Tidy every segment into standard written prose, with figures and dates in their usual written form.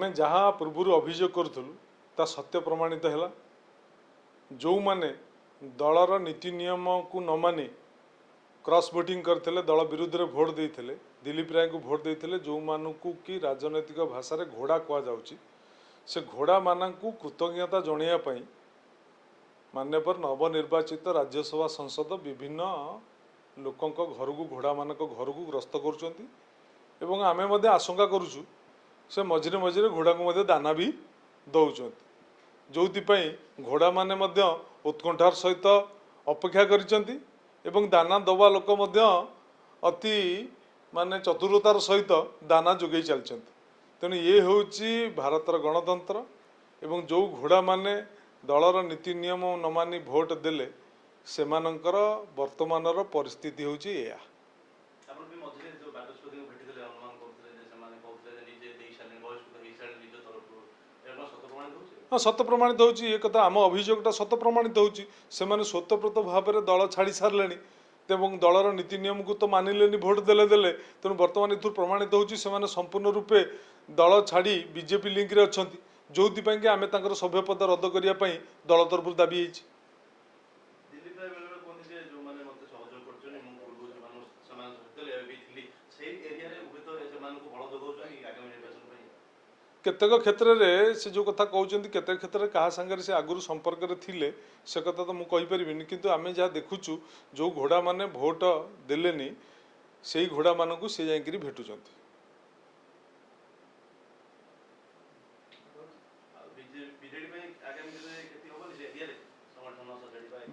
आमे जहाँ पूर्व अभियोग करूँ ता सत्य प्रमाणित है। जो माने दलर नीति नियम को न मानि क्रॉस वोटिंग करते दल विरुद्ध में भोट देते दिलीप राय को भोट देते जो मानू कि राजनैतिक भाषा रे घोड़ा कहुच्छी से घोड़ा मानू कृतज्ञता जनवाई मान्यवर नवनिर्वाचित राज्यसभा संसद विभिन्न लोकों घर को घोड़ा मान घर को ग्रस्त कर आमे आशंका करुचु से मझिरे मझिरे घोड़ा को दाना भी दौरान जो घोड़ा माने उत्कंठार सहित अपेक्षा करिसेंती एवं दाना दबा लोक अति माने चतुरतार सहित दाना जोगे चलते। तेणु ये हूँ भारतर गणतंत्र एवं जो घोड़ा माने दलर नीति नियम न मानि भोट देले सेमानंकर वर्तमानर परिस्थिति हूँ या। हाँ सत प्रमाणित होची ये कथा आम अभियोगटा सत प्रमाणित होची से स्वतःप्रत भाव में दल छाड़ी सारे एवं दलर नीति नियम को तो मानिले भोट देले देले तेणु बर्तमान ये प्रमाणित होची से संपूर्ण रूपे दल छाड़ी बीजेपी लिंक रे अछंती जो कि आमे तांकर सभ्य पद रद्द करने दल तरफ दाबी है। केतेक क्षेत्र में से जो कथा कहते केतेक क्षेत्र में क्या सांगे से आगुरी संपर्क में थिले से कथा तो मुझे पारिनी किंतु आम जहाँ देखुचु जो घोड़ा माने भोट देलेनी से घोड़ा मानू सी जाकि भेटुंट।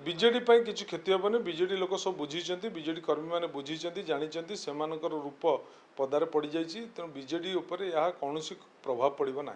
बीजेडी किसी क्षति हेनी बीजेडी लोक सब बुझी बीजेडी कर्मी मैंने बुझी जानते से रूप पदार पड़ जाए तेणु बीजेडी उपर यह कौन प्रभाव पड़ना।